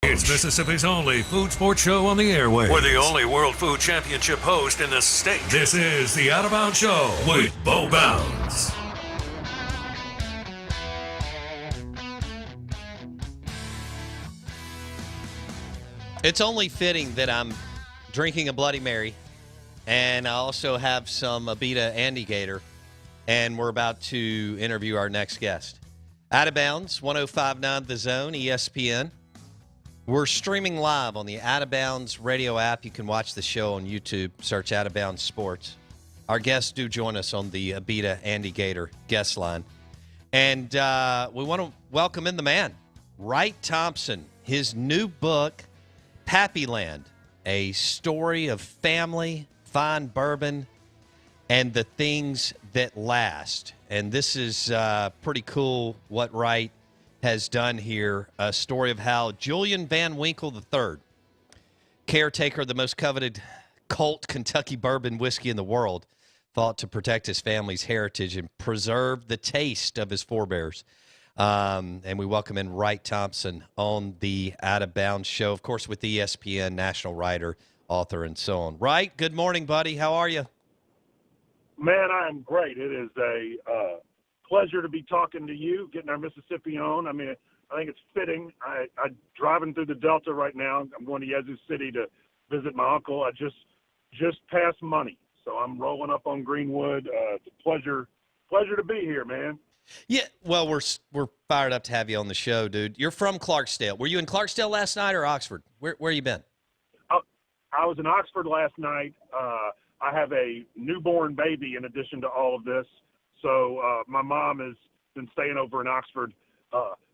It's Mississippi's only food sports show on the airwaves. We're the only World Food Championship host in the state. This is the Out of Bounds Show with Bo Bounds. It's only fitting that I'm drinking a Bloody Mary, and I also have some Abita Andygator, and we're about to interview our next guest. Out of Bounds, 105.9 The Zone, ESPN. We're streaming live on the Out of Bounds radio app. You can watch the show on YouTube. Search Out of Bounds Sports. Our guests do join us on the Abita Andygator guest line. And we want to welcome in the man, Wright Thompson. His new book, Pappyland, a story of family, fine bourbon, and the things that last. And this is pretty cool what Wright has done here, a story of how Julian Van Winkle III, caretaker of the most coveted Colt Kentucky bourbon whiskey in the world, fought to protect his family's heritage and preserve the taste of his forebears. And we welcome in Wright Thompson on the Out of Bounds show, of course, with the ESPN national writer, author, and so on. Wright, good morning, buddy. How are you? Man, I am great. It is a pleasure to be talking to you, getting our Mississippi on. I mean, I think it's fitting. I'm driving through the Delta right now. I'm going to Yazoo City to visit my uncle. I just passed Money, so I'm rolling up on Greenwood. It's a pleasure to be here, man. Yeah, well, we're fired up to have you on the show, dude. You're from Clarksdale. Were you in Clarksdale last night or Oxford? Where you been? I was in Oxford last night. I have a newborn baby in addition to all of this. So my mom has been staying over in Oxford.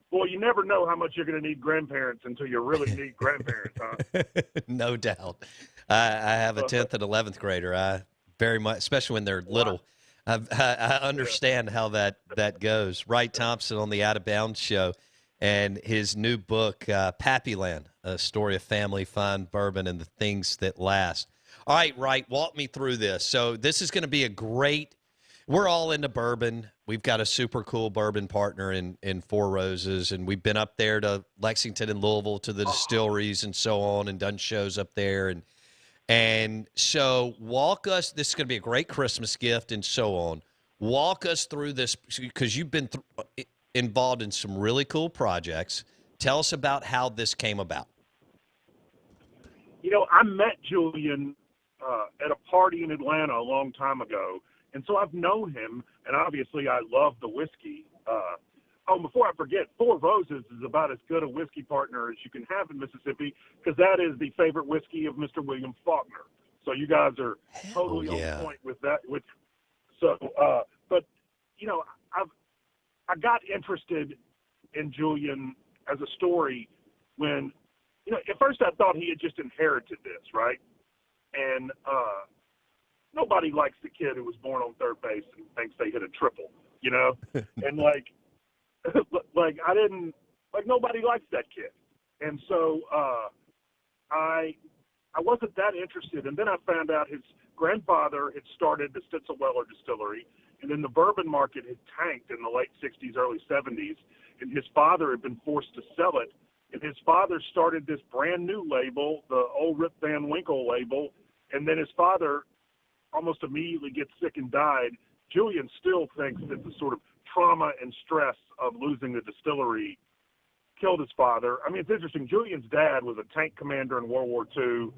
Boy, you never know how much you're going to need grandparents until you really need grandparents, huh? No doubt. I have a 10th and 11th grader. I very much, especially when they're little. I understand how that goes. Wright Thompson on the Out of Bounds show, and his new book, Pappyland, a story of family, fine bourbon, and the things that last. All right, Wright, walk me through this. So this is going to be a great. We're all into bourbon. We've got a super cool bourbon partner in Four Roses, and we've been up there to Lexington and Louisville to the distilleries and so on, and done shows up there. And so walk us. This is going to be a great Christmas gift and so on. Walk us through this because you've been involved in some really cool projects. Tell us about how this came about. You know, I met Julian at a party in Atlanta a long time ago. And so I've known him, and obviously I love the whiskey. Before I forget, Four Roses is about as good a whiskey partner as you can have in Mississippi because that is the favorite whiskey of Mr. William Faulkner. So you guys are totally on point with that. But you know, I got interested in Julian as a story when, you know, at first I thought he had just inherited this, right? And nobody likes the kid who was born on third base and thinks they hit a triple, you know? And nobody likes that kid. And so I wasn't that interested. And then I found out his grandfather had started the Stitzelweller distillery, and then the bourbon market had tanked in the late 60s, early 70s, and his father had been forced to sell it. And his father started this brand new label, the old Rip Van Winkle label, and then his father almost immediately gets sick and died. Julian still thinks that the sort of trauma and stress of losing the distillery killed his father. I mean, it's interesting. Julian's dad was a tank commander in World War II,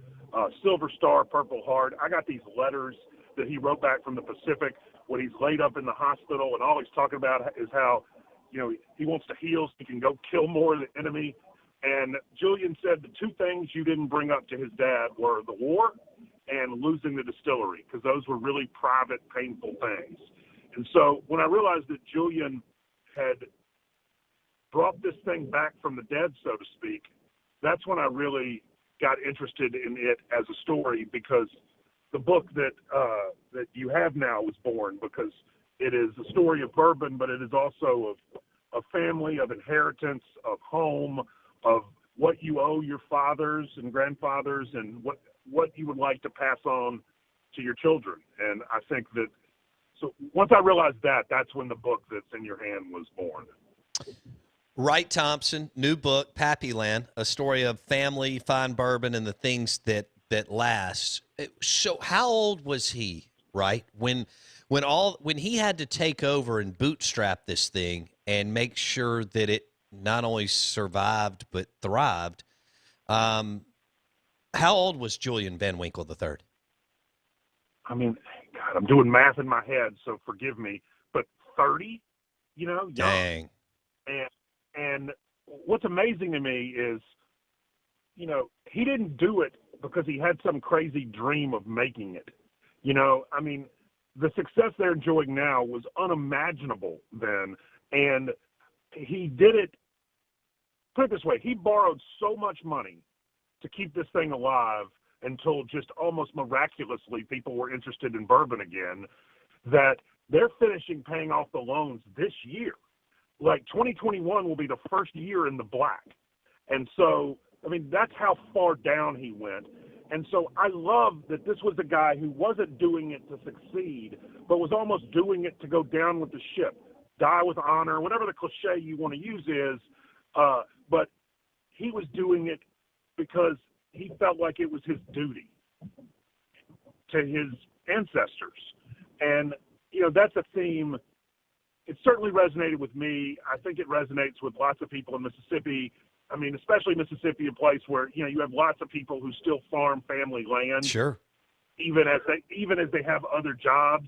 Silver Star, Purple Heart. I got these letters that he wrote back from the Pacific when he's laid up in the hospital, and all he's talking about is how, you know, he wants to heal so he can go kill more of the enemy. And Julian said the two things you didn't bring up to his dad were the war and losing the distillery, because those were really private, painful things. And so when I realized that Julian had brought this thing back from the dead, so to speak, that's when I really got interested in it as a story, because the book that you have now was born, because it is a story of bourbon, but it is also of family, of inheritance, of home, of what you owe your fathers and grandfathers, and what you would like to pass on to your children. And I think that, so once I realized that, that's when the book that's in your hand was born. Wright Thompson, new book, Pappyland, a story of family, fine bourbon, and the things that last. So, how old was he, Wright, when he had to take over and bootstrap this thing and make sure that it not only survived but thrived? How old was Julian Van Winkle III? I mean, God, I'm doing math in my head, so forgive me, but 30, young. Dang. And what's amazing to me is, he didn't do it because he had some crazy dream of making it. I mean, the success they're enjoying now was unimaginable then. And he did it, put it this way, he borrowed so much money to keep this thing alive until just almost miraculously people were interested in bourbon again, that they're finishing paying off the loans this year. Like 2021 will be the first year in the black. And so, I mean, that's how far down he went. And so I love that this was a guy who wasn't doing it to succeed, but was almost doing it to go down with the ship, die with honor, whatever the cliche you want to use is. But he was doing it because he felt like it was his duty to his ancestors. And, that's a theme. It certainly resonated with me. I think it resonates with lots of people in Mississippi. I mean, especially Mississippi, a place where, you have lots of people who still farm family land. Sure. Even as they have other jobs.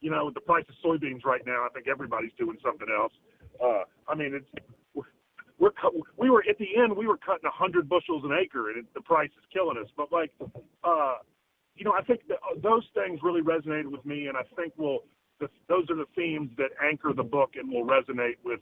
With the price of soybeans right now, I think everybody's doing something else. I mean, we were at the end, we were cutting 100 bushels an acre, and the price is killing us. But I think that those things really resonated with me, and I think those are the themes that anchor the book and will resonate with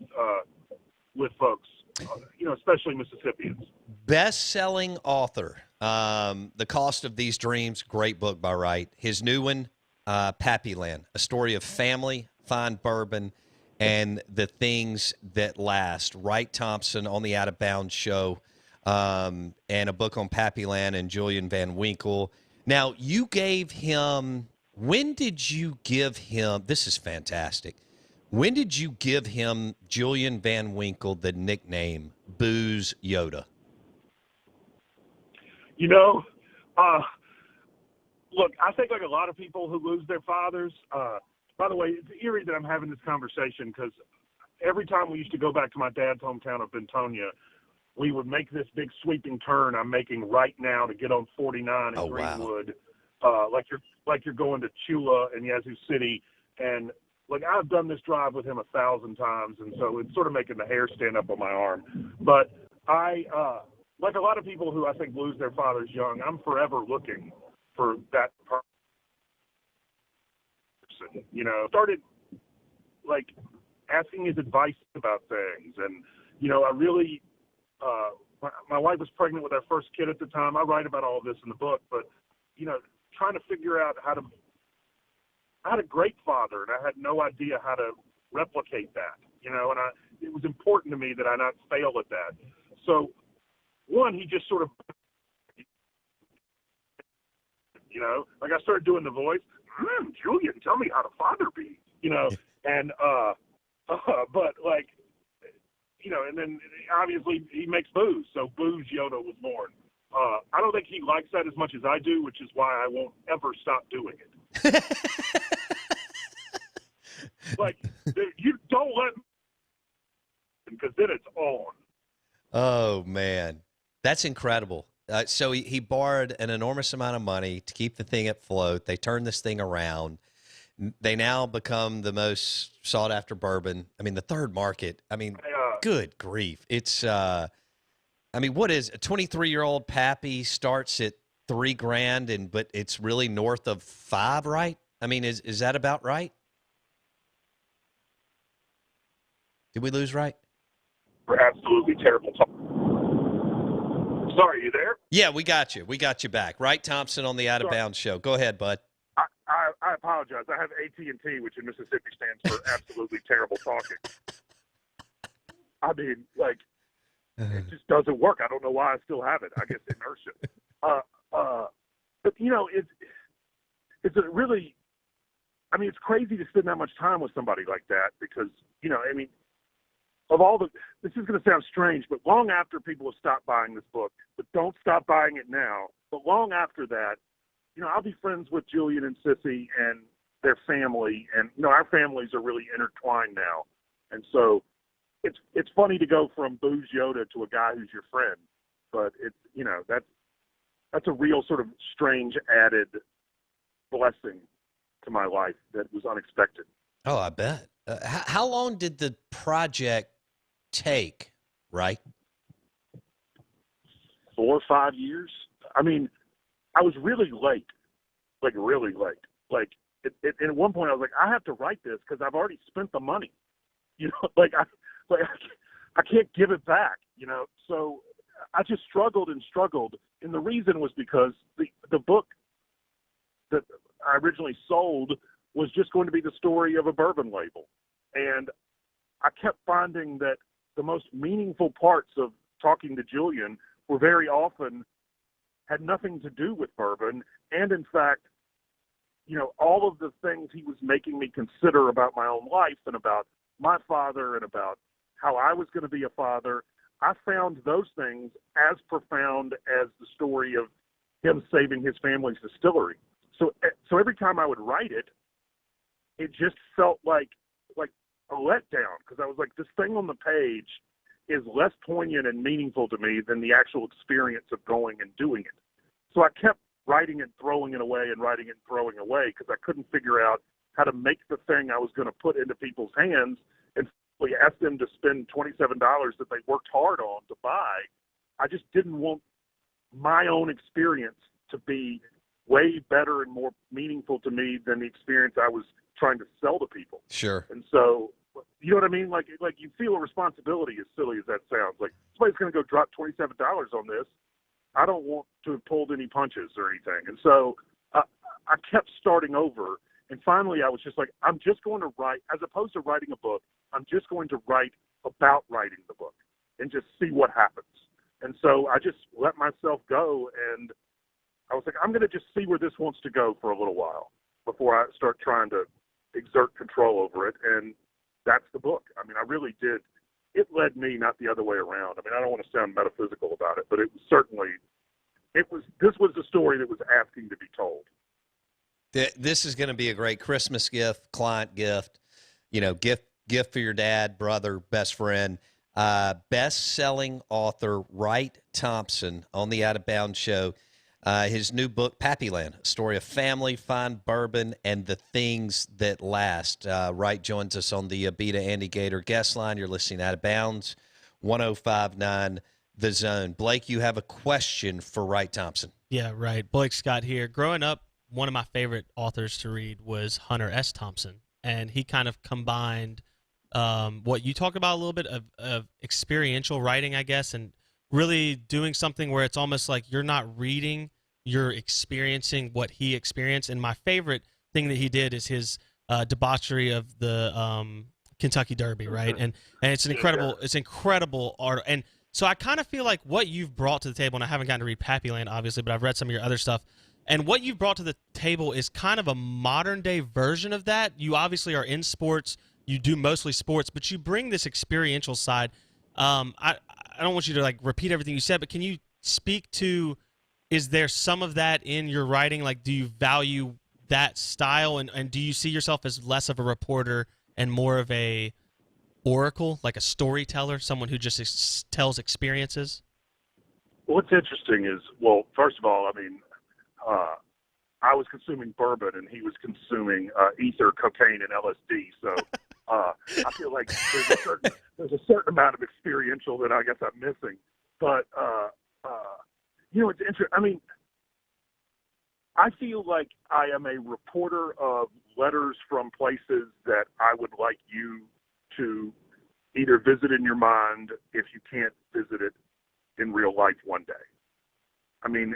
folks, especially Mississippians. Best-selling author, The Cost of These Dreams, great book by Wright. His new one, Pappyland, a story of family, fine bourbon, and the things that last. Wright Thompson on the Out of Bounds show, and a book on Pappyland and Julian Van Winkle. Now, you gave him, when did you give him, this is fantastic, when did you give him, Julian Van Winkle, the nickname Booze Yoda? Look, I think like a lot of people who lose their fathers, by the way, it's eerie that I'm having this conversation because every time we used to go back to my dad's hometown of Bentonia, we would make this big sweeping turn I'm making right now to get on 49 in Greenwood, like you're going to Chula and Yazoo City. And like I've done this drive with him 1,000 times, and so it's sort of making the hair stand up on my arm. But I, like a lot of people who I think lose their fathers young, I'm forever looking for that person. Started like asking his advice about things, and I really. My wife was pregnant with our first kid at the time. I write about all of this in the book, but trying to figure out I had a great father, and I had no idea how to replicate that. And it was important to me that I not fail at that. So, one, he just sort of, like I started doing the voice. Julian, tell me how to father be. And but like. And then obviously he makes booze, so Booze Yoda was born. I don't think he likes that as much as I do, which is why I won't ever stop doing it. Like, you don't let me, because then it's on. Oh, man. That's incredible. So he borrowed an enormous amount of money to keep the thing afloat. They turned this thing around. They now become the most sought-after bourbon. I mean, the third market. I mean, good grief. It's, what is a 23-year-old Pappy starts at $3,000, but it's really north of $5,000, right? I mean, is that about right? Did we lose Wright? We're absolutely terrible. Sorry, you there? Yeah, we got you. We got you back. Wright Thompson on the Out of Bounds show. Go ahead, bud. I apologize. I have AT&T, which in Mississippi stands for absolutely terrible talking. I mean, like, it just doesn't work. I don't know why I still have it. I guess inertia. But, it's a really, it's crazy to spend that much time with somebody like that because, of all the, this is going to sound strange, but long after people have stopped buying this book, but don't stop buying it now, but long after that, I'll be friends with Julian and Sissy and their family, and, our families are really intertwined now. And so it's funny to go from Booze Yoda to a guy who's your friend, but it's, that's a real sort of strange added blessing to my life that was unexpected. Oh, I bet. How long did the project take, right? 4 or 5 years. I mean, I was really late, like really late. Like, at one point I was like, I have to write this because I've already spent the money. I can't give it back. So I just struggled and struggled, and the reason was because the book that I originally sold was just going to be the story of a bourbon label, and I kept finding that the most meaningful parts of talking to Julian were very often had nothing to do with bourbon. And in fact, all of the things he was making me consider about my own life and about my father and about how I was going to be a father, I found those things as profound as the story of him saving his family's distillery. So every time I would write it, it just felt like a letdown, because I was like, this thing on the page is less poignant and meaningful to me than the actual experience of going and doing it. So I kept writing and throwing it away and writing and throwing away because I couldn't figure out how to make the thing I was going to put into people's hands and ask them to spend $27 that they worked hard on to buy. I just didn't want my own experience to be way better and more meaningful to me than the experience I was trying to sell to people. Sure. And so, you know what I mean? Like you feel a responsibility, as silly as that sounds. Like, somebody's going to go drop $27 on this. I don't want to have pulled any punches or anything. And so I kept starting over. And finally, I was just like, I'm just going to write, as opposed to writing a book, I'm just going to write about writing the book and just see what happens. And so I just let myself go, and I was like, I'm going to just see where this wants to go for a little while before I start trying to exert control over it. And that's the book. I mean, I really did. It led me, not the other way around. I mean, I don't want to sound metaphysical about it, but it was certainly, this was the story that was asking to be told. This is going to be a great Christmas gift, client gift, gift for your dad, brother, best friend. Best-selling author Wright Thompson on the Out of Bounds show. His new book, Pappyland, a story of family, fine bourbon, and the things that last. Wright joins us on the Abita Andygator guest line. You're listening to Out of Bounds, 105.9 The Zone. Blake, you have a question for Wright Thompson. Yeah, right. Blake Scott here. Growing up, one of my favorite authors to read was Hunter S. Thompson, and he kind of combined what you talked about a little bit of experiential writing, I guess, and really doing something where it's almost like you're not reading, you're experiencing what he experienced. And my favorite thing that he did is his debauchery of the Kentucky Derby, right? And it's an incredible art. And so I kind of feel like what you've brought to the table, and I haven't gotten to read Pappyland, obviously, but I've read some of your other stuff. And what you've brought to the table is kind of a modern-day version of that. You obviously are in sports. You do mostly sports, but you bring this experiential side. I don't want you to, repeat everything you said, but can you speak to, is there some of that in your writing? Like, do you value that style, and do you see yourself as less of a reporter and more of a oracle, like a storyteller, someone who just tells experiences? What's interesting is, well, first of all, I mean, I was consuming bourbon and he was consuming ether, cocaine, and LSD. So I feel like there's a certain amount of experiential that I guess I'm missing. But it's interesting. I mean, I feel like I am a reporter of letters from places that I would like you to either visit in your mind if you can't visit it in real life one day. I mean,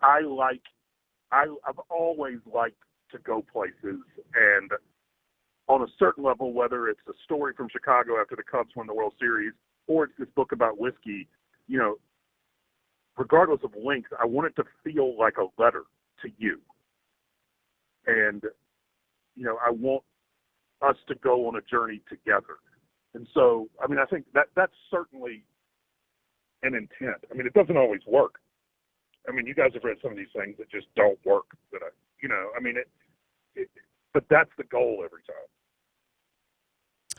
I've always liked to go places, and on a certain level, whether it's a story from Chicago after the Cubs won the World Series, or it's this book about whiskey, regardless of length, I want it to feel like a letter to you. And, I want us to go on a journey together. And so, I mean, I think that's certainly an intent. I mean, it doesn't always work. I mean, you guys have read some of these things that just don't work. But that's the goal every time.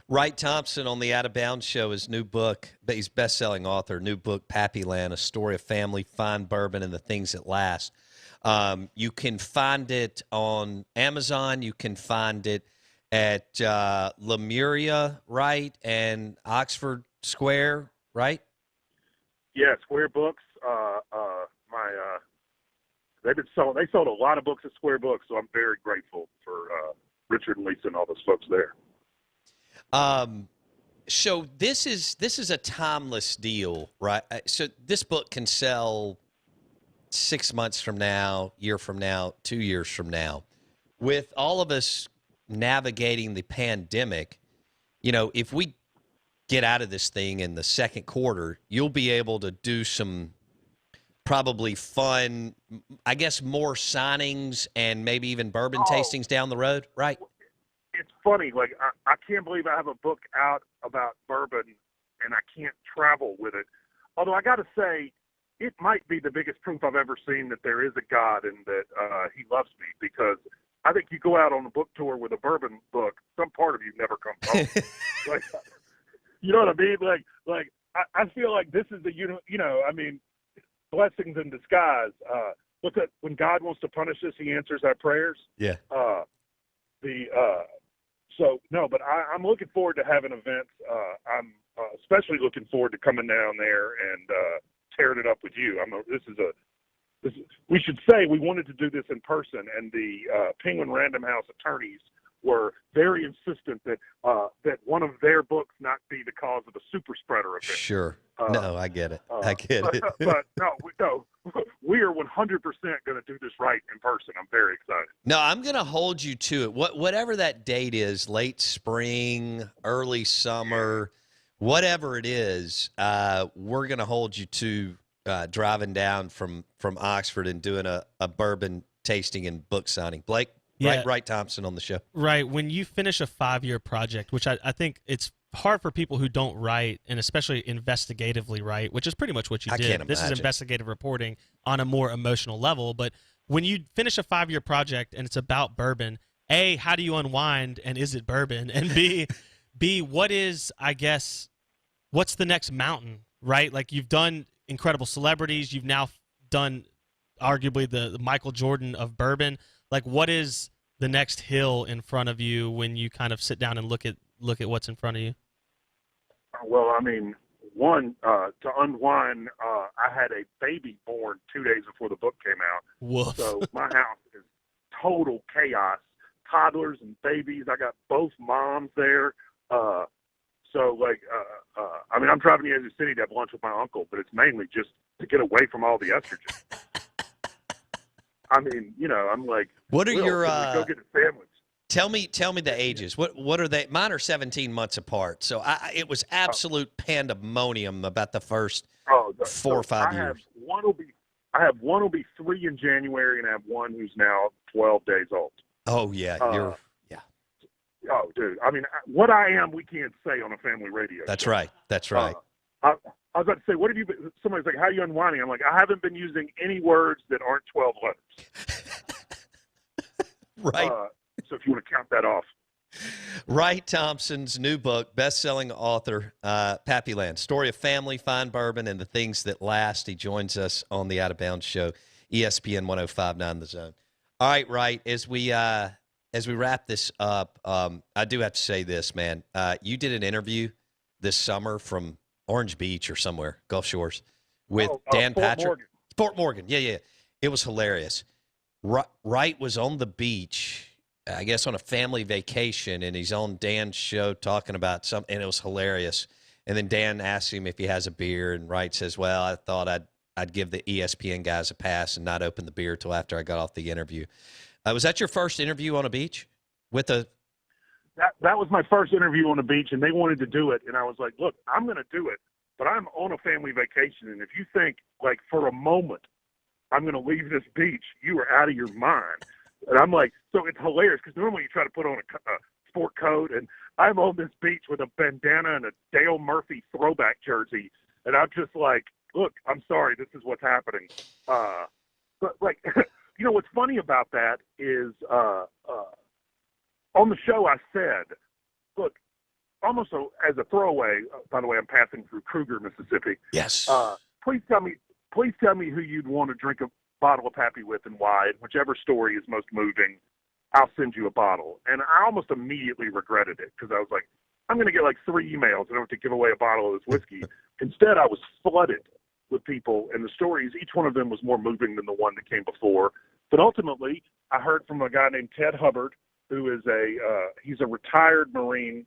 Wright Thompson on the Out of Bounds show, his new book, he's best-selling author, new book, Pappyland, A Story of Family, Fine Bourbon, and the Things That Last. You can find it on Amazon. You can find it at Lemuria, right, and Oxford Square, right? Yeah, Square Books. They sold a lot of books at Square Books, so I'm very grateful for Richard and Lisa and all those folks there. So this is a timeless deal, right? So this book can sell 6 months from now, year from now, 2 years from now. With all of us navigating the pandemic, if we get out of this thing in the second quarter, you'll be able to do some probably fun, I guess, more signings and maybe even bourbon tastings down the road, right? It's funny. Like, I can't believe I have a book out about bourbon and I can't travel with it. Although I got to say, it might be the biggest proof I've ever seen that there is a God and that he loves me, because I think you go out on a book tour with a bourbon book, some part of you never comes home. Like, you know what I mean? Like I feel like this is blessings in disguise. Look at when God wants to punish us, he answers our prayers. Yeah. But I'm looking forward to having events. I'm especially looking forward to coming down there and tearing it up with you. We should say we wanted to do this in person, and the Penguin Random House attorneys were very insistent that one of their books not be the cause of a super spreader event. Sure. No, I get it. I get it. But no, we are 100% going to do this right in person. I'm very excited. No, I'm going to hold you to it. Whatever that date is, late spring, early summer, whatever it is, we're going to hold you to driving down from Oxford and doing a bourbon tasting and book signing. Blake? Yeah. Wright Thompson on the show. Right. When you finish a 5-year project, which I think it's hard for people who don't write, and especially investigatively write, which is pretty much what you did. Can't this imagine. is investigative reporting on a more emotional level. But when you finish a 5-year project and it's about bourbon, A, how do you unwind, and is it bourbon? And B, what is, I guess, what's the next mountain, right? Like, you've done incredible celebrities. You've now done arguably the Michael Jordan of bourbon. Like, what is the next hill in front of you when you kind of sit down and look at what's in front of you? Well, I mean, one, to unwind, I had a baby born 2 days before the book came out. Woof. So my house is total chaos. Toddlers and babies. I got both moms there. I'm driving to Kansas City to have lunch with my uncle, but it's mainly just to get away from all the estrogen. I mean, I'm like, what are your go get a sandwich? Tell me the ages. What are they? Mine are 17 months apart. So it was absolute pandemonium about the first 4 or 5 years. I have one will be 3 in January, and I have one who's now 12 days old. Oh yeah, yeah. Oh, dude. I mean, what I am, we can't say on a family radio. That's right. That's right. I was about to say, what have you been? Somebody's like, how are you unwinding? I'm like, I haven't been using any words that aren't 12 letters. Right. So if you want to count that off. Wright Thompson's new book, best-selling author, Pappyland, Story of Family, Fine Bourbon, and the Things That Last. He joins us on the Out of Bounds show, ESPN 105.9 The Zone. All right, Wright, as we wrap this up, I do have to say this, man. You did an interview this summer from Orange Beach or somewhere, Gulf Shores, with Dan Patrick. Morgan. Fort Morgan, yeah. It was hilarious. Wright was on the beach, I guess on a family vacation, and he's on Dan's show talking about something, and it was hilarious. And then Dan asks him if he has a beer, and Wright says, well, I thought I'd give the ESPN guys a pass and not open the beer till after I got off the interview. Was that your first interview on a beach with a That was my first interview on the beach, and they wanted to do it. And I was like, look, I'm going to do it, but I'm on a family vacation. And if you think, like, for a moment, I'm going to leave this beach, you are out of your mind. And I'm like, so it's hilarious because normally you try to put on a sport coat. And I'm on this beach with a bandana and a Dale Murphy throwback jersey, and I'm just like, look, I'm sorry, this is what's happening. But like, what's funny about that is on the show I said, look, almost as a throwaway. By the way, I'm passing through Kruger, Mississippi. Yes. Please tell me who you'd want to drink a bottle of Pappy with and why. And whichever story is most moving, I'll send you a bottle. And I almost immediately regretted it because I was like, I'm going to get like 3 emails and I have to give away a bottle of this whiskey. Instead, I was flooded with people, and the stories, each one of them was more moving than the one that came before. But ultimately, I heard from a guy named Ted Hubbard, who is he's a retired Marine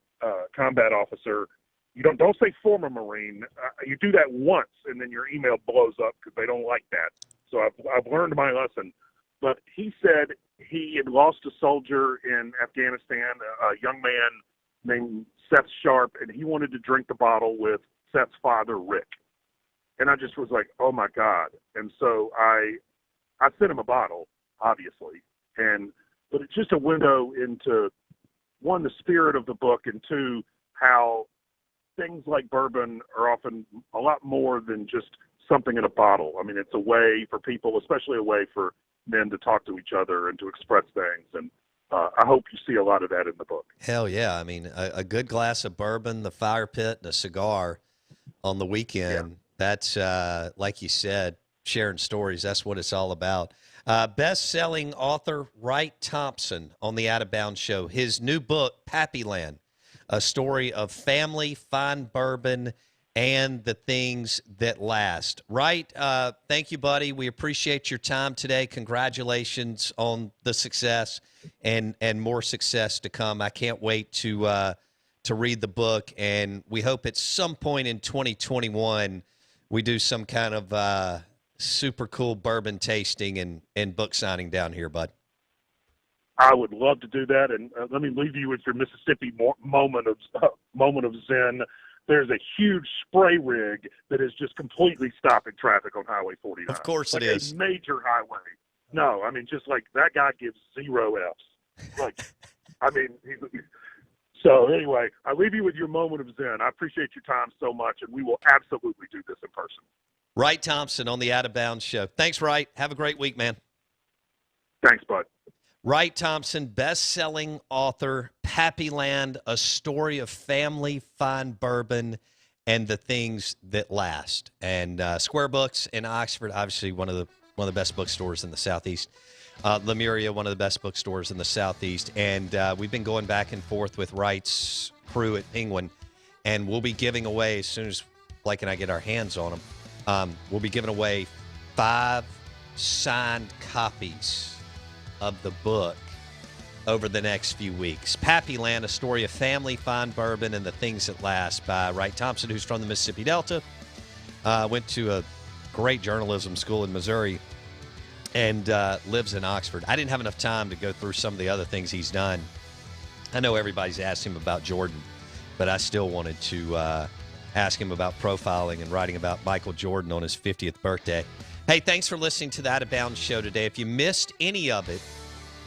combat officer. You don't say former Marine. You do that once, and then your email blows up because they don't like that. So I've learned my lesson. But he said he had lost a soldier in Afghanistan, a young man named Seth Sharp, and he wanted to drink the bottle with Seth's father, Rick. And I just was like, oh, my God. And so I sent him a bottle, obviously. But it's just a window into, one, the spirit of the book, and 2, how things like bourbon are often a lot more than just something in a bottle. I mean, it's a way for people, especially a way for men to talk to each other and to express things. And I hope you see a lot of that in the book. Hell yeah. I mean, a good glass of bourbon, the fire pit, and a cigar on the weekend. Yeah. That's, like you said, sharing stories. That's what it's all about. Best-selling author Wright Thompson on the Out of Bounds Show. His new book, Pappyland, a story of family, fine bourbon, and the things that last. Wright, thank you, buddy. We appreciate your time today. Congratulations on the success and more success to come. I can't wait to read the book, and we hope at some point in 2021 we do some kind of super cool bourbon tasting and book signing down here, bud. I would love to do that, and let me leave you with your Mississippi moment of zen. There's a huge spray rig that is just completely stopping traffic on Highway 49. Of course like it is. A major highway. No, I mean, just like that guy gives 0 Fs. Like, I mean, so anyway, I leave you with your moment of zen. I appreciate your time so much, and we will absolutely do this in person. Wright Thompson on the Out of Bounds Show. Thanks, Wright. Have a great week, man. Thanks, bud. Wright Thompson, best-selling author, Pappyland, a story of family, fine bourbon, and the things that last. And Square Books in Oxford, obviously one of the best bookstores in the Southeast. Lemuria, one of the best bookstores in the Southeast. And we've been going back and forth with Wright's crew at Penguin, and we'll be giving away, as soon as Blake and I get our hands on them, we'll be giving away 5 signed copies of the book over the next few weeks. Pappyland, a story of family, fine bourbon, and the things that last, by Wright Thompson, who's from the Mississippi Delta. Went to a great journalism school in Missouri and lives in Oxford. I didn't have enough time to go through some of the other things he's done. I know everybody's asked him about Jordan, but I still wanted to ask him about profiling and writing about Michael Jordan on his 50th birthday. Hey, thanks for listening to the Out of Bounds Show today. If you missed any of it,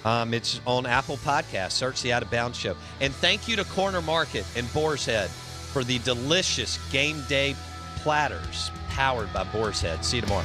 it's on Apple Podcasts. Search the Out of Bounds Show. And thank you to Corner Market and Boar's Head for the delicious game day platters powered by Boar's Head. See you tomorrow.